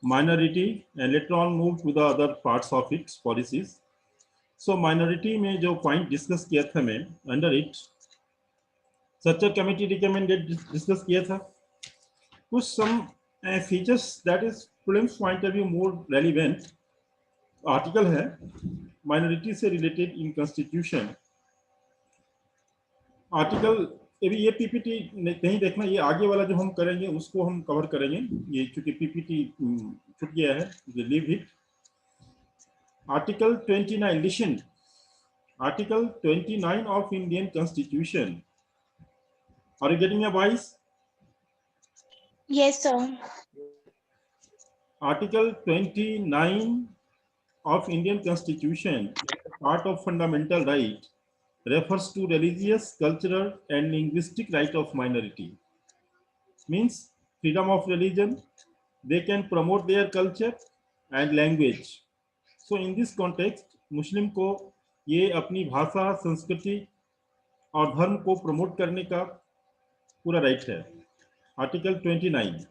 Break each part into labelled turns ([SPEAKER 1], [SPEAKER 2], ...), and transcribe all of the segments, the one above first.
[SPEAKER 1] minority and later on move to the other parts of its policies. So minority में जो point discuss किया था मैं under it, structure committee recommended discuss किया था कुछ some features that is prelims point of view more relevant article है minority से related in constitution article ये पीपीटी नहीं देखना ये आगे वाला जो हम करेंगे उसको हम कवर करेंगे ये क्योंकि पीपीटी छूट गया है leave it article 29 listen article 29 of Indian Constitution. Are you getting my voice?
[SPEAKER 2] Yes, sir.
[SPEAKER 1] Article 29 of Indian Constitution, part of fundamental right, refers to religious, cultural, and linguistic right of minority. Means freedom of religion, they can promote their culture and language. So in this context, Muslim को ये अपनी भाषा, संस्कृति और धर्म को promote करने का पूरा राइट है. आर्टिकल 29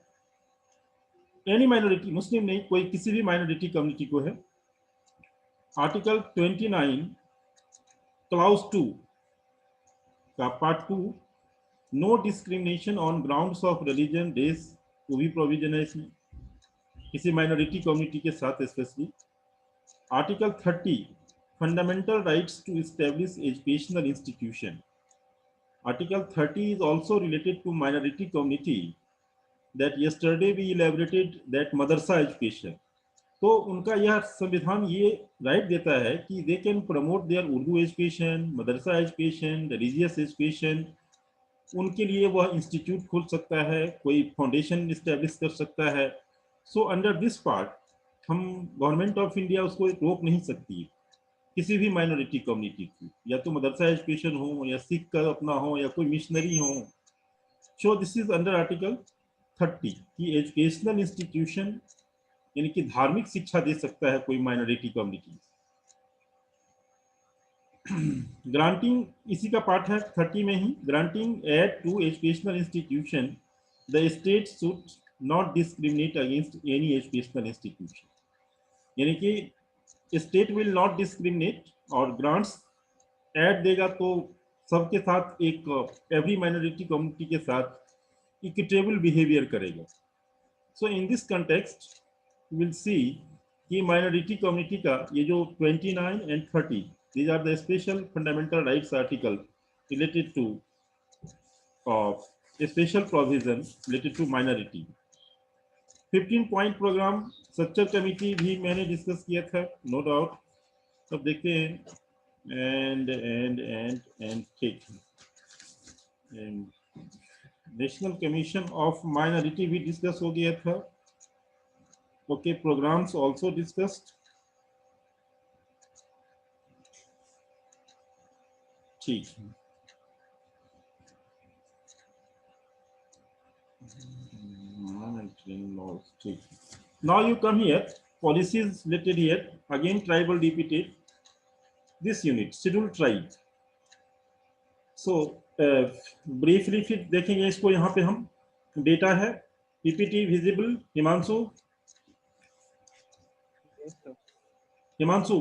[SPEAKER 1] एनी माइनॉरिटी मुस्लिम नहीं कोई किसी भी माइनॉरिटी कम्युनिटी को है. आर्टिकल 29 क्लाउज 2 का part 2 no discrimination on grounds of religion race वो भी प्रोविजन है इसमें किसी माइनॉरिटी कम्युनिटी के साथ specially. Article 30 fundamental rights to establish educational institution. Article 30 is also related to minority community that yesterday we elaborated that madrasa education. तो उनका यह संविधान ये राइट देता है कि they can promote their Urdu education, Madrasa education, religious education. उनके लिए वह इंस्टीट्यूट खोल सकता है, कोई फाउंडेशन इस्टेब्लिश कर सकता है. सो अंडर दिस पार्ट हम गवर्नमेंट ऑफ इंडिया उसको रोक नहीं सकती किसी भी माइनॉरिटी कम्युनिटी की, या तो मदरसा एजुकेशन हो या सिख का अपना हो या कोई मिशनरी हो. So this is under article 30 कि एजुकेशनल इंस्टीट्यूशन यानी कि धार्मिक शिक्षा दे सकता है कोई माइनॉरिटी कम्युनिटी. ग्रांटिंग इसी का पार्ट है 30 में ही. Granting aid to educational institution the state should not discriminate against any educational institution. यानी कि स्टेट विल नॉट डिस्क्रिमिनेट और ग्रांट्स ऐड देगा तो सबके साथ एक एवरी माइनॉरिटी कम्युनिटी के साथ इक्विटेबल बिहेवियर करेगा. So in this context will see कि माइनॉरिटी कम्युनिटी का ये जो 29 and 30 these are the special fundamental rights article related to special provision related to minority. 15 point programme structure committee भी मैंने discuss किया था नो डाउट. अब देखते हैं एंड ठीक नेशनल कमीशन ऑफ माइनॉरिटी भी डिस्कस हो गया था. Okay programmes also discussed. ठीक है. Now you come here, policies related here, again tribal repeated, this unit, scheduled tribe. So briefly फिर देखेंगे इसको. यहाँ पे हम डेटा है PPT visible. Himanshu Himanshu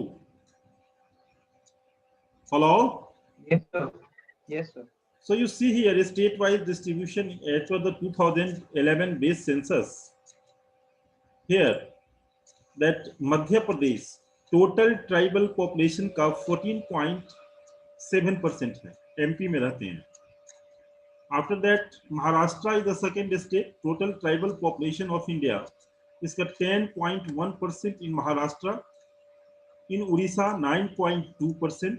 [SPEAKER 1] hello.
[SPEAKER 3] Yes sir. Yes sir.
[SPEAKER 1] So you see here a state-wise distribution as per the 2011 base census. Here that Madhya Pradesh total tribal population का 14.7% है, MP में रहते हैं. After that Maharashtra is the second state. Total tribal population of India इसका 10.1% in Maharashtra. In Orissa 9.2%.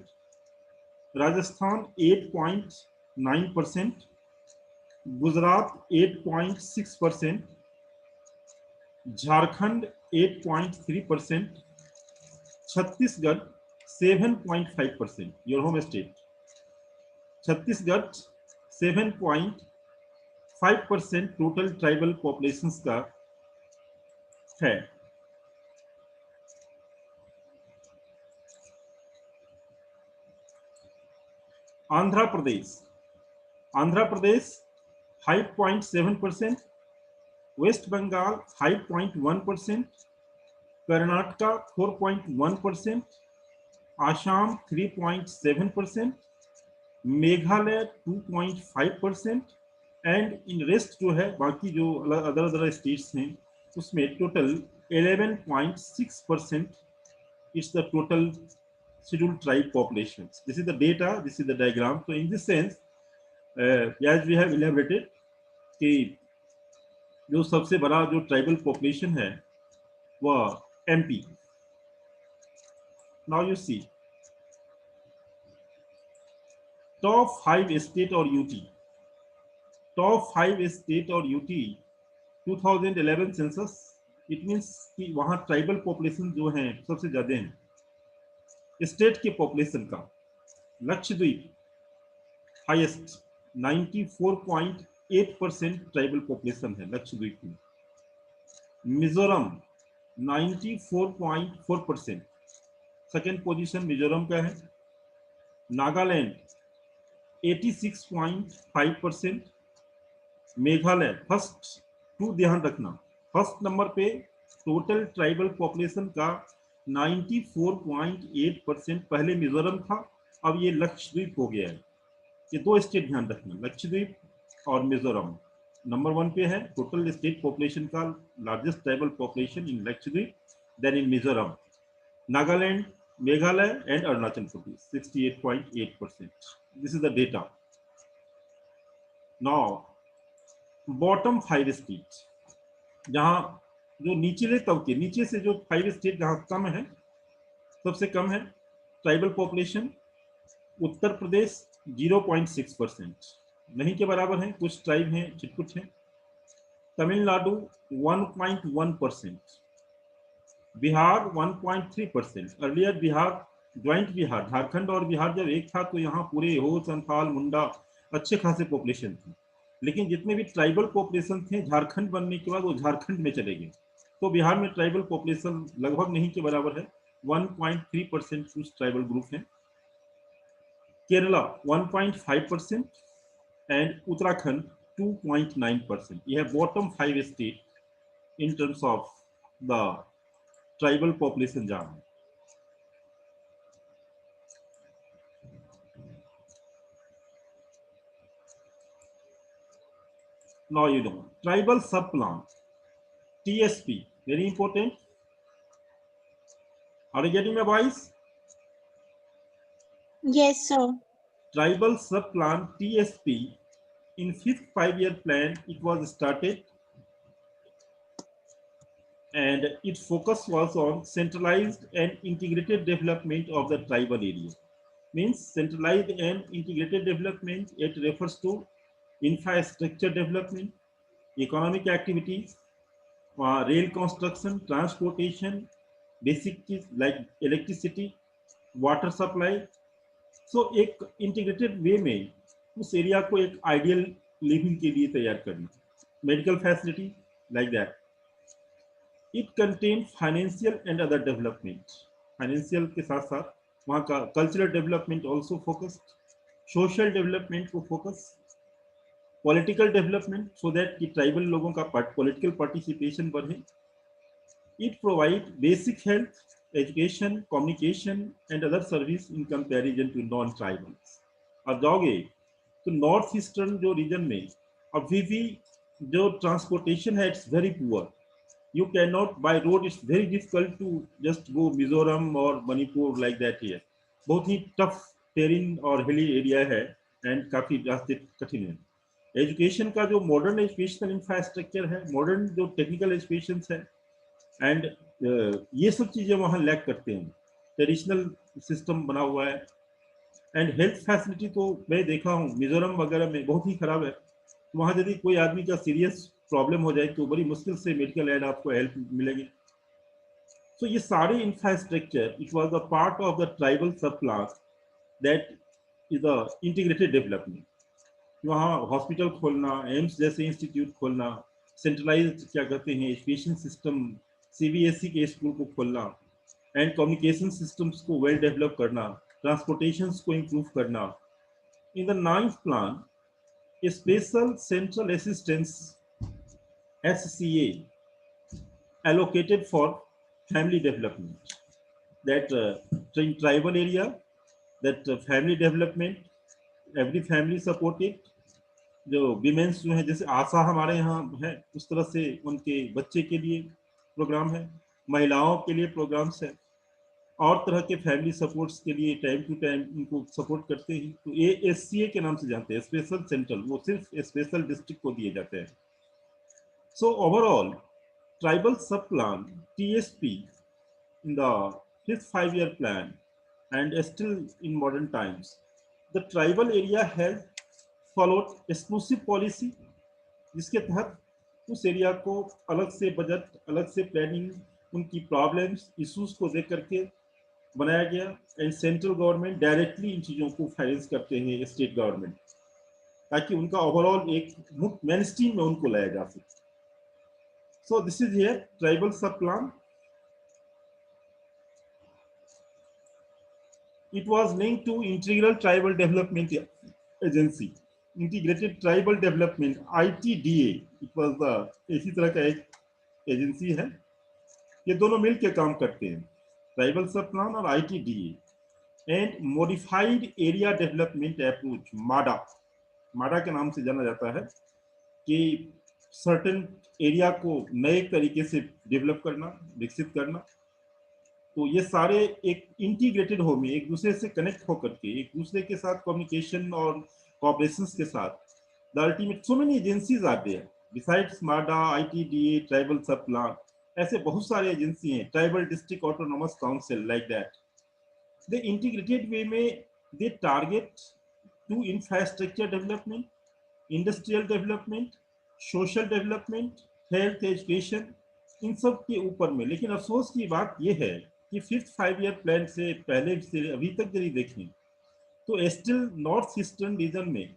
[SPEAKER 1] Rajasthan 8.9%. Gujarat 8.6%. Jharkhand 8.3%. Chhattisgarh 7.5%. Your home state. Chhattisgarh 7.5% total tribal populations का है. Andhra Pradesh 5.7%. West Bengal 5.1%, Karnataka 4.1%, Assam 3.7%, Meghalaya 2.5%, and in rest जो है बाकी जो other states हैं उसमें total 11.6% it's the total scheduled tribe populations. This is the data, this is the diagram. So in this sense, as we have elaborated कि जो सबसे बड़ा जो ट्राइबल पॉपुलेशन है वह MP. Now you see top 5 state और UT. Top 5 state और UT 2011 census, it means कि वहां ट्राइबल पॉपुलेशन जो है सबसे ज्यादा है स्टेट के पॉपुलेशन का. लक्षद्वीप हाईएस्ट 94.8% ट्राइबल पॉपुलेशन है लक्षद्वीप में. मिजोरम 94.4%, सेकेंड पोजीशन मिजोरम का है. नागालैंड 86.5%. मेघालय फर्स्ट टू, ध्यान रखना फर्स्ट नंबर पे टोटल ट्राइबल पॉपुलेशन का 94.8% पहले मिजोरम था, अब ये लक्षद्वीप हो गया है. ये दो स्टेट ध्यान रखना, लक्षद्वीप और मिजोरम नंबर 1 पे है टोटल स्टेट पॉपुलेशन का. Largest tribal population in Lakshadweep, then in Mizoram, Nagaland, Meghalaya and Arunachal Pradesh 68.8%. This is the data. Now bottom 5 state, जहां जो निचले तबके नीचे से जो 5 स्टेट जहां कम है, सबसे कम है ट्राइबल पॉपुलेशन. उत्तर प्रदेश 0.6%, नहीं के बराबर है, कुछ ट्राइब हैं छिटपुट हैं. तमिलनाडु 1.1%, बिहार 1.3%. अर्लियर बिहार ज्वाइंट बिहार, झारखंड और बिहार जब एक था तो यहाँ पूरे हो संथाल मुंडा अच्छे खासे पॉपुलेशन थी, लेकिन जितने भी ट्राइबल पॉपुलेशन थे झारखंड बनने के बाद वो झारखंड में चले गए. तो बिहार में ट्राइबल पॉपुलेशन लगभग नहीं के बराबर है, 1.3% कुछ ट्राइबल ग्रुप हैं. केरला 1.5% एंड उत्तराखंड 2.9%. यह bottom 5 state in terms of the tribal population जहां है. Now you know tribal subplan, TSP, very important. Are you getting my voice?
[SPEAKER 2] Yes, sir.
[SPEAKER 1] Tribal subplan TSP in 5th 5-year plan it was started, and its focus was on centralized and integrated development of the tribal area. Means centralized and integrated development, it refers to infrastructure development, economic activities, rail construction, transportation, basic चीज like electricity, water supply. So एक integrated way में उस area को एक ideal living के लिए तैयार करना. Medical facility like that. It contains financial and other development. Financial के साथ साथ वहाँ का cultural development also focused, social development को focus, political development so that कि ट्राइबल लोगों का पॉलिटिकल पार्टिसिपेशन बढ़े. It provide basic health, education, communication and other service in comparison to non tribals. अब जाओगे तो नॉर्थ ईस्टर्न जो रीजन में अभी भी जो ट्रांसपोर्टेशन है it's very poor. You cannot by road, it's very difficult to just go Mizoram or Manipur like that here. बहुत ही टफ टेरिन और हिली एरिया है एंड काफी रास्ते कठिन है. एजुकेशन का जो मॉडर्न एजुकेशनल इंफ्रास्ट्रक्चर है, मॉडर्न जो टेक्निकल एजुकेशन है एंड ये सब चीजें वहाँ लैक करते हैं. ट्रेडिशनल सिस्टम बना हुआ है एंड हेल्थ फैसिलिटी तो मैं देखा हूँ मिजोरम वगैरह में बहुत ही खराब है. वहाँ यदि कोई आदमी का सीरियस प्रॉब्लम हो जाए तो बड़ी मुश्किल से मेडिकल एड आपको हेल्प मिलेगी. तो ये सारे infrastructure it was a part of the tribal sub plan that is the integrated development. वहाँ हॉस्पिटल खोलना, एम्स जैसे इंस्टीट्यूट खोलना, सेंट्रलाइज क्या कहते हैं एजुकेशन सिस्टम, सीबीएसई के स्कूल को खोलना एंड कम्युनिकेशन सिस्टम्स को वेल डेवलप करना, ट्रांसपोर्टेशन को इम्प्रूव करना. In the 9th plan special central assistance SCA allocated for family development. That in tribal area, that family development, every family supported. जो women's जो है, जैसे आशा हमारे यहाँ है, उस तरह से उनके बच्चे के लिए प्रोग्राम है, महिलाओं के लिए प्रोग्राम्स है, और तरह के फैमिली सपोर्ट्स के लिए टाइम टू टाइम उनको सपोर्ट करते हैं। तो ये SCA के नाम से जानते हैं, स्पेशल सेंट्रल, वो सिर्फ स्पेशल डिस्ट्रिक्ट को दिए जाते हैं। So overall tribal sub plan TSP in the fifth five-year plan and still in modern times, the tribal area has followed exclusive policy, जिसके तहत उस एरिया को अलग से बजट, अलग से प्लानिंग, उनकी प्रॉब्लम्स, इश्यूज को देख करके बनाया गया। And central government directly in चीज़ों को फाइनेंस करते हैं स्टेट गवर्नमेंट, ताकि उनका ओवरऑल एक मेन स्ट्रीम में उनको लाया जा सके। So this is here tribal sub plan. It was linked to Integral Tribal Development Agency, Integrated Tribal Development, ITDA. It was the इसी तरह का एक एजेंसी है, ये दोनों मिलकर काम करते हैं, ट्राइबल सब प्लान और ITDA। And modified area development approach, माडा, माडा के नाम से जाना जाता है, कि सर्टेन एरिया को नए तरीके से डेवलप करना, विकसित करना। तो ये सारे एक इंटीग्रेटेड हो में एक दूसरे से कनेक्ट होकर के, एक दूसरे के साथ कम्युनिकेशन और कोऑपरेशन के साथ, the ultimate so many agencies are there besides MADA, ITDA, tribal sub plan, ऐसे बहुत सारे एजेंसी हैं, tribal district autonomous council, like that. They integrated way में they target to infrastructure development, industrial development, social development, health, education, इन सब के ऊपर में। लेकिन अफसोस की बात यह है कि फिफ्थ 5-year प्लान से पहले से अभी तक यदि देखें तो स्टिल नॉर्थ ईस्टर्न रीजन में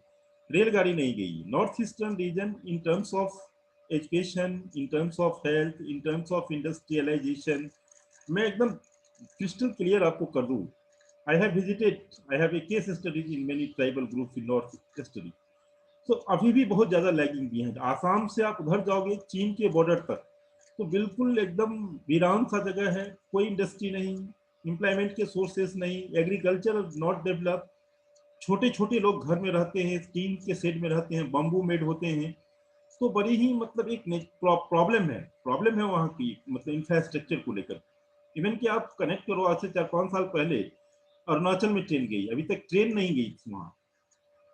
[SPEAKER 1] रेलगाड़ी नहीं गई। North eastern region in terms of education, in terms of health, in terms of industrialization, मैं एकदम क्रिस्टल क्लियर आपको कर दूं, I have a case studies in many tribal group in north eastern. तो अभी भी बहुत ज्यादा लैगिंग भी है। आसाम से आप उधर जाओगे चीन के बॉर्डर तक, तो बिल्कुल एकदम वीरान सा जगह है, कोई इंडस्ट्री नहीं, एम्प्लॉयमेंट के सोर्सेस नहीं, एग्रीकल्चर नॉट डेवलप, छोटे छोटे लोग घर में रहते हैं, टीन के शेड में रहते हैं, बम्बू मेड होते हैं। तो बड़ी ही मतलब एक प्रॉब्लम है वहाँ की, मतलब इंफ्रास्ट्रक्चर को लेकर। इवन कि आप कनेक्ट करो, आज से 4-5 साल पहले अरुणाचल में ट्रेन गई, अभी तक ट्रेन नहीं गई वहाँ।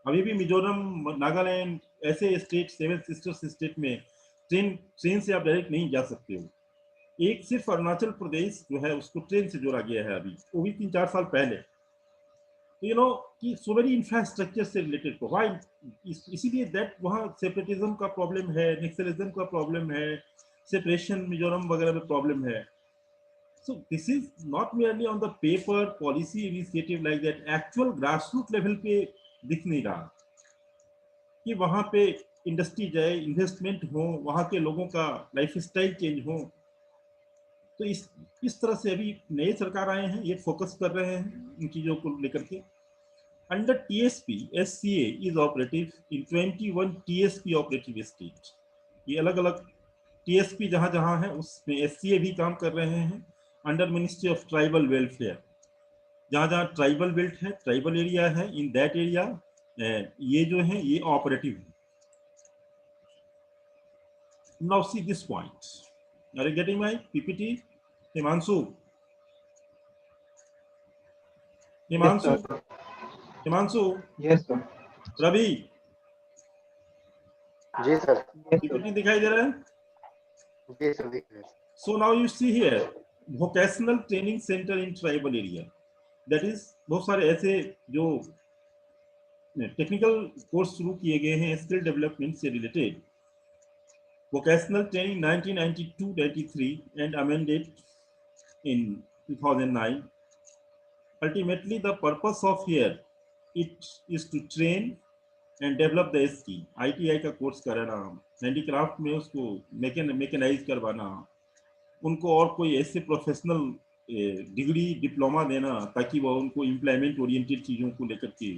[SPEAKER 1] अभी भी मिजोरम, नागालैंड, ऐसे स्टेट, 7 सिस्टर्स स्टेट में ट्रेन से आप डायरेक्ट नहीं जा सकते हो। एक सिर्फ अरुणाचल प्रदेश जो है उसको ट्रेन से जोड़ा गया है अभी, वो भी 3-4 साल पहले। तो यू नो कि सो मेनी इंफ्रास्ट्रक्चर से रिलेटेड को व्हाई, इसीलिए दैट वहाँ सेपरेटिज्म का प्रॉब्लम है, नेक्सलिज्म का प्रॉब्लम है, सेपरेशन मिजोरम वगैरह में प्रॉब्लम है। So this is not merely on the paper policy initiative like that, actual grassroots level पे दिख नहीं रहा कि वहाँ पे इंडस्ट्री जाए, इन्वेस्टमेंट हो, वहाँ के लोगों का लाइफ स्टाइल चेंज हो। तो इस तरह से अभी नए सरकार आए हैं, ये फोकस कर रहे हैं इन चीज़ों को लेकर के। Under TSP, SCA is operative in 21 TSP operative state. ये अलग अलग TSP जहाँ जहाँ है उसमें SCA भी काम कर रहे हैं under ministry of tribal welfare. जहाँ जहाँ ट्राइबल बेल्ट है, ट्राइबल एरिया है, इन दैट एरिया ये जो है ये ऑपरेटिव है। Now see this point, are you getting my PPT? Himanshu, Himanshu, Himanshu,
[SPEAKER 3] Yes, sir.
[SPEAKER 1] Ravi,
[SPEAKER 2] जी सर।
[SPEAKER 3] Yes,
[SPEAKER 1] PPT
[SPEAKER 3] sir.
[SPEAKER 1] दिखाई दे रहा है?
[SPEAKER 2] जी सर दिख रहे हैं।
[SPEAKER 1] So now you see here vocational training center in tribal area, that is बहुत सारे ऐसे जो टेक्निकल कोर्स शुरू किए गए हैं स्किल डेवलपमेंट से related. Vocational training 1992-93 and amended in 2009. Ultimately the purpose of here it is to train and develop the skill, ITI का कोर्स कराना, हैंडीक्राफ्ट में उसको मैकेनाइज करवाना, उनको और कोई ऐसे प्रोफेशनल डिग्री, डिप्लोमा देना, ताकि वह उनको इम्प्लॉयमेंट ओरिएंटेड चीज़ों को लेकर के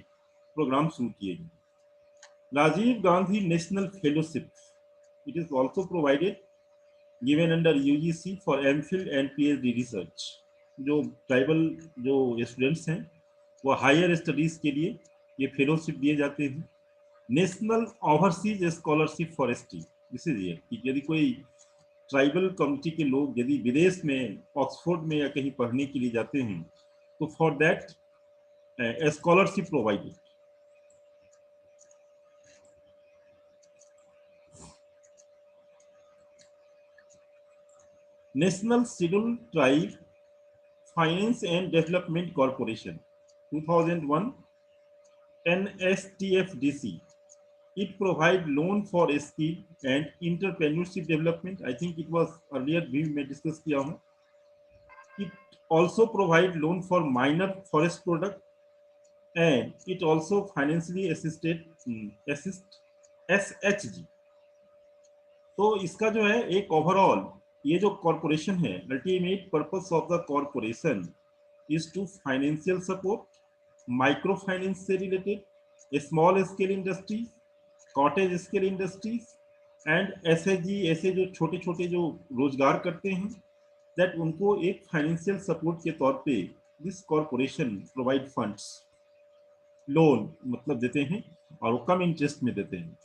[SPEAKER 1] प्रोग्राम शुरू किए गए। Rajiv Gandhi national fellowship It is also provided given under UGC for MPhil and PhD research. जो ट्राइबल जो स्टूडेंट्स हैं वो हायर स्टडीज के लिए ये फेलोशिप दिए जाते हैं. National overseas scholarship for ST, this is ये कि यदि कोई ट्राइबल कम्युनिटी के लोग यदि विदेश में ऑक्सफोर्ड में या कहीं पढ़ने के लिए जाते हैं तो for that scholarship provided. National scheduled tribe finance and development corporation 2001 NSTFDC. It provide loan for skill and entrepreneurship development. I think it was earlier we may discuss किया हूँ. It also provide loan for minor forest product and it also financially assist SHG. तो इसका जो है एक overall ये जो corporation है, ultimate purpose of the corporation is to financial support micro finance से related small scale industries, cottage scale industries and SHG, ऐसे जो छोटे छोटे जो रोजगार करते हैं, दैट उनको एक फाइनेंशियल सपोर्ट के तौर पे this corporation provide funds, loan मतलब देते हैं और वो कम इंटरेस्ट में देते हैं.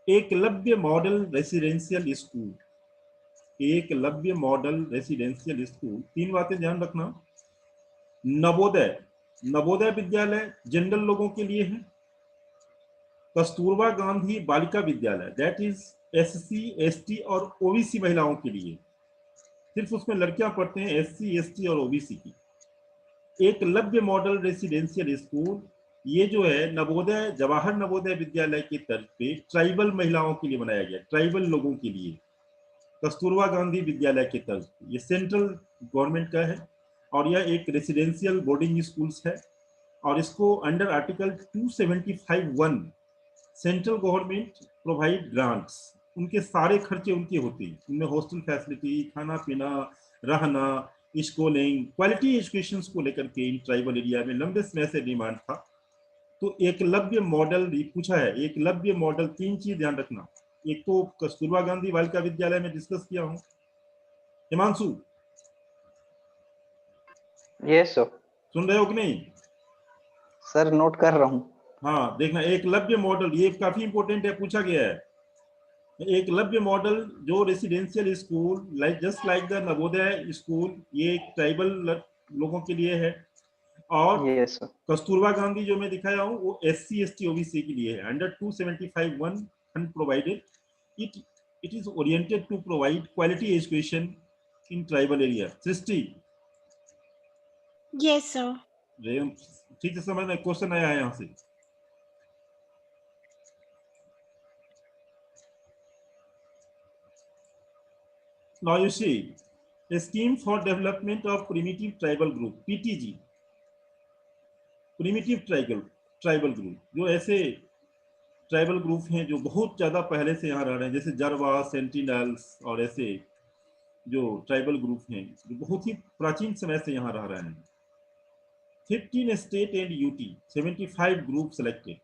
[SPEAKER 1] Eklavya model residential school, Eklavya model residential school, तीन बातें ध्यान रखना. नवोदय, नवोदय विद्यालय जनरल लोगों के लिए है. Kasturba Gandhi Balika Vidyalaya that is SC ST और OBC महिलाओं के लिए, सिर्फ उसमें लड़कियां पढ़ते हैं, SC ST और OBC की. एकलव्य मॉडल रेसिडेंशियल स्कूल ये जो है नवोदय, जवाहर नवोदय विद्यालय के तर्ज पे ट्राइबल महिलाओं के लिए बनाया गया, ट्राइबल लोगों के लिए. कस्तूरबा गांधी विद्यालय के तर्ज पे, ये सेंट्रल गवर्नमेंट का है और यह एक रेसिडेंशियल बोर्डिंग स्कूल्स है और इसको under article 275(1) central government provide grants, उनके सारे खर्चे उनके होते हैं. उनमें हॉस्टल फैसिलिटी, खाना पीना, रहना, स्कूलिंग, क्वालिटी एजुकेशन को लेकर के इन ट्राइबल एरिया में लंबे समय से डिमांड था. तो एकलव्य मॉडल पूछा है, एकलव्य मॉडल तीन चीज ध्यान रखना. एक तो कस्तूरबा गांधी बालिका विद्यालय में डिस्कस किया हूं. Himanshu
[SPEAKER 3] yes sir.
[SPEAKER 1] सुन रहे हो कि नहीं?
[SPEAKER 3] सर नोट कर रहा हूँ.
[SPEAKER 1] हाँ देखना, एकलव्य मॉडल ये काफी इंपॉर्टेंट है, पूछा गया है. एकलव्य मॉडल जो residential school just like the Navodaya school, ये ट्राइबल लोगों के लिए है. और
[SPEAKER 3] यस सर.
[SPEAKER 1] कस्तूरबा गांधी जो मैं दिखाया हूँ वो SC ST OBC के लिए है. Under 275(1) fund provided. It is oriented to provide quality education in tribal area. Srishti
[SPEAKER 4] Yes, sir.
[SPEAKER 1] ठीक से समझना, क्वेश्चन आया है यहाँ से. Now you see, a scheme for development of primitive tribal group, PTG, primitive tribal group, जो ऐसे tribal group हैं जो बहुत ज्यादा पहले से यहाँ रह रहे हैं, जैसे जरवा, सेंटिनल्स और ऐसे जो ट्राइबल ग्रुप हैं जो बहुत ही प्राचीन समय से यहाँ रह रहे हैं. 15 state and UT, 75 group selected.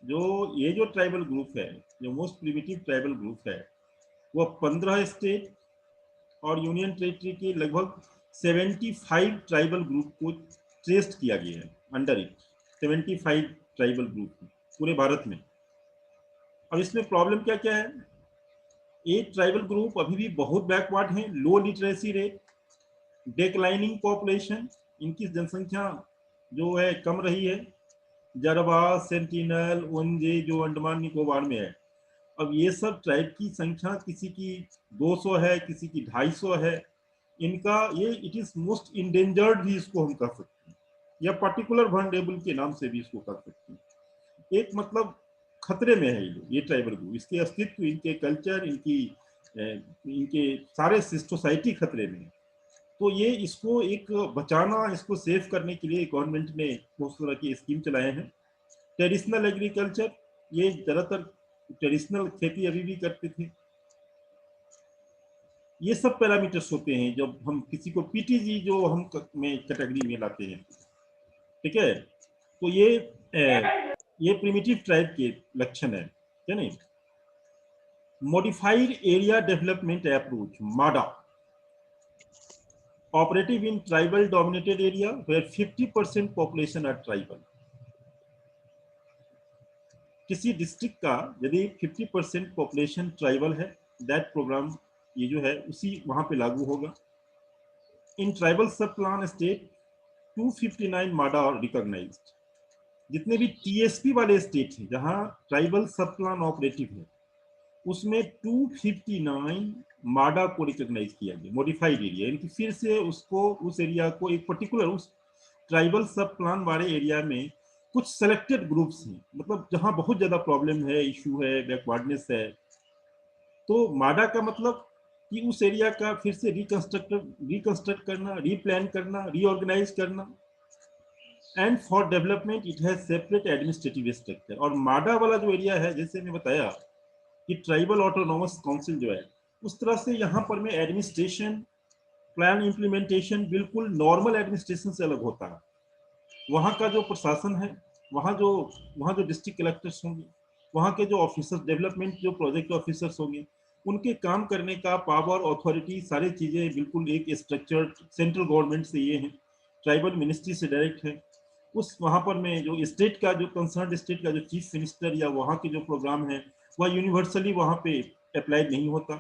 [SPEAKER 1] जो ये जो ट्राइबल ग्रुप है, जो मोस्ट प्रिमिटिव ट्राइबल ग्रुप है, वो 15 स्टेट और यूनियन टेरिटरी के लगभग 75 ट्राइबल ग्रुप को ट्रेस्ट किया गया है अंडर इट. 75 ट्राइबल ग्रुप पूरे भारत में. अब इसमें प्रॉब्लम क्या क्या है? एक ट्राइबल ग्रुप अभी भी बहुत बैकवर्ड है, लो लिटरेसी रेट, डिक्लाइनिंग पॉपुलेशन, इनकी जनसंख्या जो है कम रही है. जरवा, सेंटिनल, ओंजे जो अंडमान निकोबार में है, अब ये सब ट्राइब की संख्या किसी की 200 है, किसी की 250 है. इनका ये इट इज मोस्ट इंडेंजर्ड भी इसको हम कह सकते हैं, या पर्टिकुलर वनरेबल के नाम से भी इसको कह सकते हैं. एक मतलब खतरे में है ये ट्राइबल ग्रुप, इसके अस्तित्व, इनके कल्चर, इनके सारे सोसाइटी खतरे में. तो ये इसको एक बचाना, इसको सेव करने के लिए गवर्नमेंट ने बहुत तरह की स्कीम चलाए हैं. ट्रेडिशनल एग्रीकल्चर, ये ज्यादातर ट्रेडिशनल खेती अभी भी करते थे. ये सब पैरामीटर्स होते हैं जब हम किसी को PTG जो हम में कैटेगरी में लाते हैं. ठीक है, तो ये प्रिमिटिव ट्राइब के लक्षण है क्या नहीं? Modified Area Development Approach, MADA, operative in tribal dominated area where 50% population are tribal. किसी डिस्ट्रिक्ट का यदि 50% पॉपुलेशन ट्राइबल है, दैट प्रोग्राम ये जो है उसी वहां पे लागू होगा. In tribal sub plan state 259 माडा और रिकॉग्नाइज्ड. जितने भी टीएसपी वाले स्टेट हैं जहां ट्राइबल सब प्लान ऑपरेटिव है, उसमें 259 माडा को रिकॉग्नाइज किया गया, मॉडिफाइड एरिया, यानी कि फिर से उसको उस एरिया को एक पर्टिकुलर उस ट्राइबल सब प्लान वाले एरिया में कुछ सेलेक्टेड ग्रुप्स हैं, मतलब जहां बहुत ज्यादा प्रॉब्लम है, इशू है, बैकवर्डनेस है, तो माडा का मतलब कि उस एरिया का फिर से रिकंस्ट्रक्ट करना, रीप्लान करना, रीऑर्गेनाइज करना. And for development it has separate administrative structure. और माडा वाला जो एरिया है, जैसे मैं बताया कि ट्राइबल ऑटोनोमस काउंसिल जो है, उस तरह से यहाँ पर में एडमिनिस्ट्रेशन, प्लान इम्प्लीमेंटेशन बिल्कुल नॉर्मल एडमिनिस्ट्रेशन से अलग होता है. वहाँ का जो प्रशासन है, वहाँ जो डिस्ट्रिक्ट कलेक्टर्स होंगे, वहाँ के जो ऑफिसर्स, डेवलपमेंट जो प्रोजेक्ट ऑफिसर्स होंगे, उनके काम करने का पावर, अथॉरिटी, सारी चीजें बिल्कुल एक स्ट्रक्चर्ड सेंट्रल गवर्नमेंट से ये हैं, ट्राइबल मिनिस्ट्री से डायरेक्ट है. उस वहाँ पर में जो स्टेट का, जो कंसर्न स्टेट का जो चीफ मिनिस्टर या वहाँ के जो प्रोग्राम है, वह यूनिवर्सली वहाँ पे अप्लाइड नहीं होता.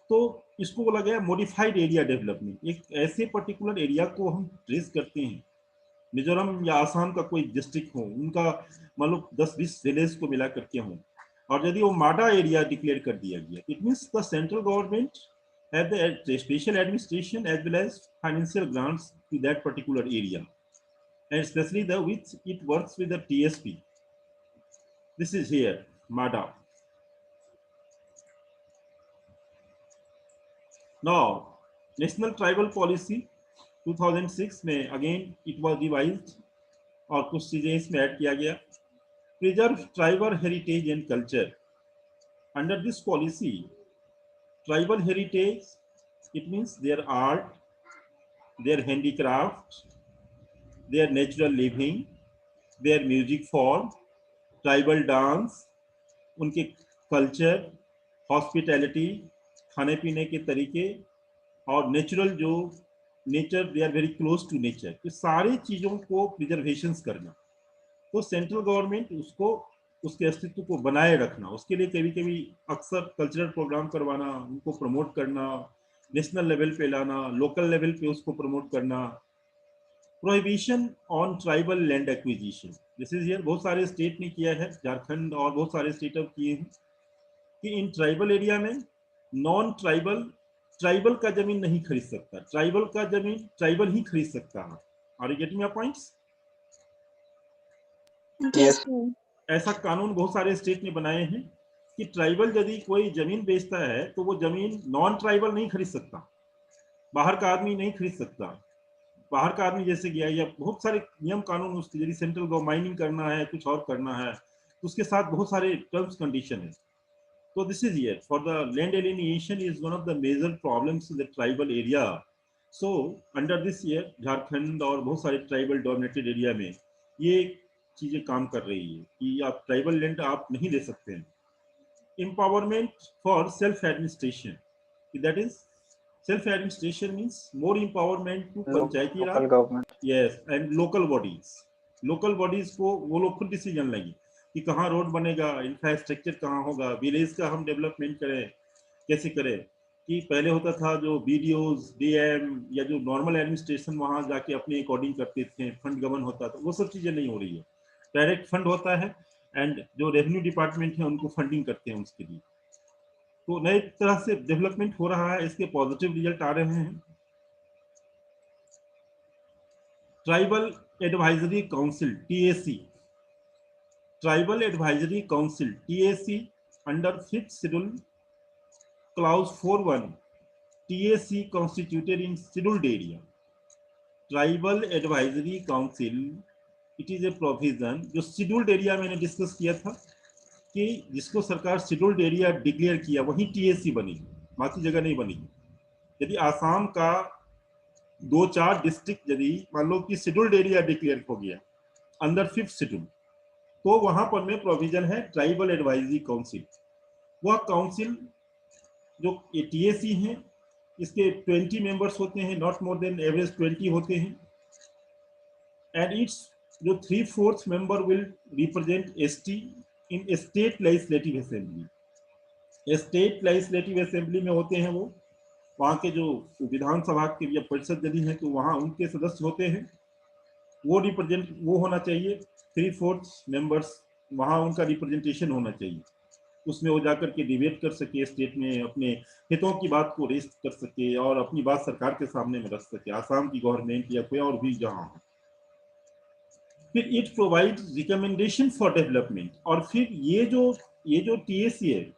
[SPEAKER 1] तो इसको बोला गया मॉडिफाइड एरिया डेवलपमेंट. एक ऐसे पर्टिकुलर एरिया को हम ट्रेस करते हैं, मिजोरम या आसाम का कोई डिस्ट्रिक्ट हो, उनका मान लो 10-20 विलेज को मिला करके हों, और यदि वो माडा एरिया डिक्लेयर कर दिया गया, it means the central government have the special administration as well as financial grants to that particular area, and specially the which it works with the TSP. This is here MADA. Now, National Tribal Policy 2006 में again it was revised और कुछ चीजें इसमें add किया गया. Preserve tribal heritage and culture. Under this policy, tribal heritage, it means their art, their handicraft, their natural living, their music form, tribal dance, उनके culture, hospitality, खाने पीने के तरीके, और नेचुरल जो nature, they are very close to nature. तो सारी चीज़ों को प्रिजर्वेशन करना. तो सेंट्रल गवर्नमेंट उसको, उसके अस्तित्व को बनाए रखना, उसके लिए कभी कभी अक्सर कल्चरल प्रोग्राम करवाना, उनको प्रमोट करना, नेशनल लेवल पे लाना, लोकल लेवल पे उसको प्रमोट करना. Prohibition on tribal land acquisition. This is here, बहुत सारे स्टेट ने किया है, झारखंड और बहुत सारे स्टेट अब किए हैं कि इन ट्राइबल एरिया में नॉन ट्राइबल, ट्राइबल का जमीन नहीं खरीद सकता, ट्राइबल का जमीन ट्राइबल ही खरीद सकता है. Are you getting my points?
[SPEAKER 3] Yes.
[SPEAKER 1] ऐसा कानून बहुत सारे स्टेट ने बनाए हैं कि ट्राइबल यदि कोई जमीन बेचता है तो वो जमीन नॉन ट्राइबल नहीं खरीद सकता, बाहर का आदमी नहीं खरीद सकता. बाहर का आदमी जैसे गया, या बहुत सारे नियम कानून उसके, यदि सेंट्रल गवर्नमेंट माइनिंग करना है, कुछ और करना है, तो उसके साथ बहुत सारे टर्म्स कंडीशन है. So this is here for the land alienation is one of the major problems in the tribal area. So under this year Jharkhand और बहुत सारे ट्राइबल डोमिनेटेड एरिया में ये चीजें काम कर रही है कि आप ट्राइबल लैंड आप नहीं ले सकते हैं. Empowerment for self administration, that is self administration means more empowerment to Panchayati Raj,
[SPEAKER 3] government.
[SPEAKER 1] yes, and local bodies. Local bodies को वो लोग खुद डिसीजन लेंगे कि कहाँ रोड बनेगा, इंफ्रास्ट्रक्चर कहाँ होगा, विलेज का हम डेवलपमेंट करें, कैसे करें. कि पहले होता था जो बीडीओज, डीएम या जो नॉर्मल एडमिनिस्ट्रेशन वहाँ जाके अपने अकॉर्डिंग करते थे, फंड गवर्न होता था, वो सब चीज़ें नहीं हो रही है. डायरेक्ट फंड होता है एंड जो रेवेन्यू डिपार्टमेंट है उनको फंडिंग करते हैं उसके लिए. तो नए तरह से डेवलपमेंट हो रहा है, इसके पॉजिटिव रिजल्ट आ रहे हैं. Tribal advisory council TAC, Tribal Advisory Council TAC under 5th schedule clause 4(1), TAC constituted in scheduled area. Tribal Advisory Council, it is a provision जो scheduled area मैंने डिस्कस किया था कि जिसको सरकार scheduled area डिक्लेयर किया वही TAC बनेगी, बाकी जगह नहीं बनेगी. यदि आसाम का 2-4 डिस्ट्रिक्ट यदि मान लो कि scheduled area डिक्लेयर हो गया अंडर 5th शेड्यूल, तो वहां पर में प्रोविजन है ट्राइबल एडवाइजरी काउंसिल. वह काउंसिल जो TAC है, इसके 20 मेंबर्स होते हैं, नॉट मोर देन एवरेज 20 होते हैं, एंड इट्स जो 3/4 member will represent ST in state legislative assembly. State legislative assembly में होते हैं वो, वहाँ के जो विधानसभा के या परिषद यदि हैं तो वहाँ उनके सदस्य होते हैं, वो रिप्रेजेंट वो होना चाहिए, 3/4 मेंबर्स वहाँ उनका रिप्रेजेंटेशन होना चाहिए, उसमें वो जाकर के डिबेट कर सके, स्टेट में अपने हितों की बात को रेस्ट कर सके और अपनी बात सरकार के सामने में रख सके, आसाम की गवर्नमेंट या कोई और भी जहाँ हो। फिर it provide recommendation for development, और फिर ये जो TAC है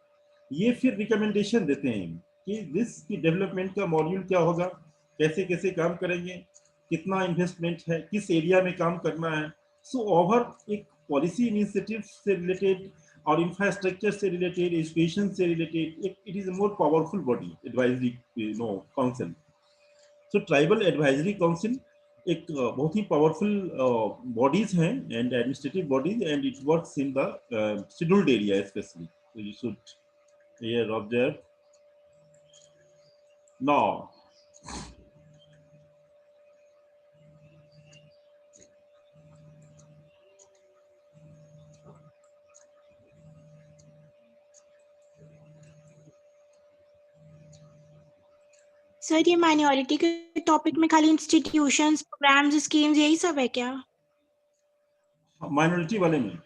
[SPEAKER 1] ये फिर रिकमेंडेशन देते हैं कि दिस की डेवलपमेंट का मॉड्यूल क्या होगा, कैसे कैसे काम करेंगे, कितना इन्वेस्टमेंट है, किस एरिया में काम करना है। सो ओवर एक पॉलिसी इनिशिएटिव से रिलेटेड और इंफ्रास्ट्रक्चर से रिलेटेड, एजुकेशन से related, it is a more powerful body advisory council. So tribal advisory council एक बहुत ही पावरफुल बॉडीज हैं and administrative bodies, and it works in the scheduled area specially, so you should here observe now।
[SPEAKER 4] Sir ये minority के topic में खाली institutions, programmes, schemes यही सब है क्या?
[SPEAKER 1] माइनॉरिटी वाले में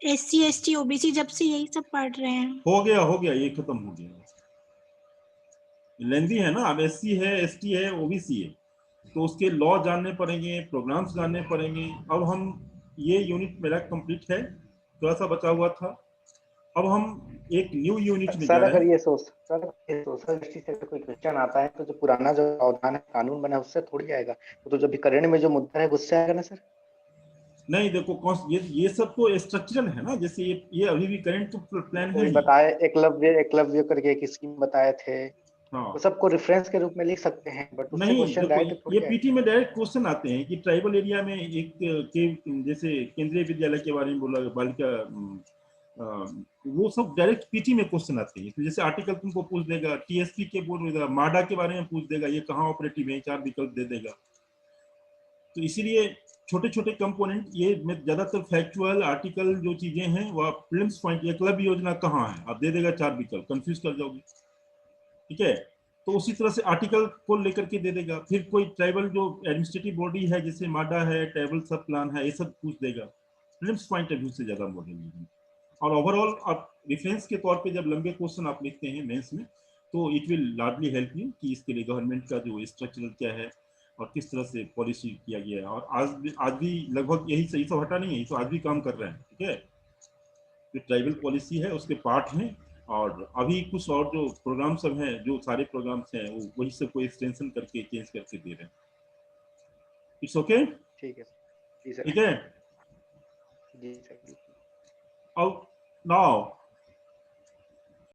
[SPEAKER 4] SC ST OBC जब से यही सब पढ़ रहे हैं।
[SPEAKER 1] हो गया, ये खत्म हो गया, लेंदी है ना। अब SC है, ST है, OBC है, तो उसके लॉ जानने पड़ेंगे, प्रोग्राम्स जानने पड़ेंगे। अब हम ये यूनिट मेरा कंप्लीट है, थोड़ा सा बचा हुआ था, अब हम एक न्यू यूनिट में जा
[SPEAKER 2] सर
[SPEAKER 1] रहे
[SPEAKER 2] अगर
[SPEAKER 1] हैं।
[SPEAKER 2] ये सोशल जस्टिस से कोई क्वेश्चन आता है तो जो पुराना जो प्रावधान है, कानून बना है, उससे थोड़ी आएगा, तो जो अभी करंट में जो मुद्दा है उससे आएगा ना सर?
[SPEAKER 1] नहीं देखो, ये सब तो स्ट्रक्चरल है ना, जैसे ये अभी भी करंट प्लान है ही।
[SPEAKER 2] बताए एकलव्य करके एक स्कीम बताए थे,
[SPEAKER 1] हाँ
[SPEAKER 2] तो सबको रेफरेंस के रूप में लिख सकते हैं, बट उससे
[SPEAKER 1] नहीं
[SPEAKER 2] क्वेश्चन
[SPEAKER 1] देखो,
[SPEAKER 2] डायरेक्ट थोड़ी
[SPEAKER 1] ये
[SPEAKER 2] आएगा।
[SPEAKER 1] PT में डायरेक्ट क्वेश्चन आते हैं कि ट्राइबल एरिया में एक के जैसे केंद्रीय विद्यालय के बारे में बोला, बालिका वो सब डायरेक्ट PT में क्वेश्चन आते हैं। तो जैसे आर्टिकल तुमको पूछ देगा, TSP के बोल देगा, माडा के बारे में पूछ देगा, ये कहाँ ऑपरेटिव है, 4 विकल्प दे देगा। तो इसीलिए छोटे छोटे कंपोनेंट, ये ज्यादातर फैक्चुअल आर्टिकल जो चीजें हैं वह प्रिलिम्स पॉइंट, एकलव्य योजना कहाँ है, आप दे देगा 4 विकल्प, कंफ्यूज कर जाओगे, ठीक है। तो उसी तरह से आर्टिकल को लेकर के दे देगा। फिर कोई ट्राइबल जो एडमिनिस्ट्रेटिव बॉडी है, जैसे माडा है, ट्राइबल सब प्लान है, ये सब पूछ देगा, प्रिलिम्स पॉइंट ऑफ व्यू से ज्यादा मॉडल। और ओवरऑल आप रेफरेंस के तौर पे जब लंबे क्वेश्चन आप लिखते हैं मेंस में, तो it will largely help you कि इसके लिए गवर्नमेंट का जो स्ट्रक्चरल क्या है और किस तरह से पॉलिसी किया गया है। और आज भी लगभग यही सही सब हटा नहीं है, तो आज भी काम कर रहे हैं, ठीक है। जो ट्राइबल पॉलिसी है उसके पार्ट हैं, और अभी कुछ और जो प्रोग्राम सब हैं, जो सारे प्रोग्राम्स हैं वो वही सब को एक्सटेंशन करके चेंज करके दे रहे हैं। इट्स ओके,
[SPEAKER 2] ठीक है जी सर,
[SPEAKER 1] ठीक है।
[SPEAKER 2] जी सर।
[SPEAKER 1] अब नाउ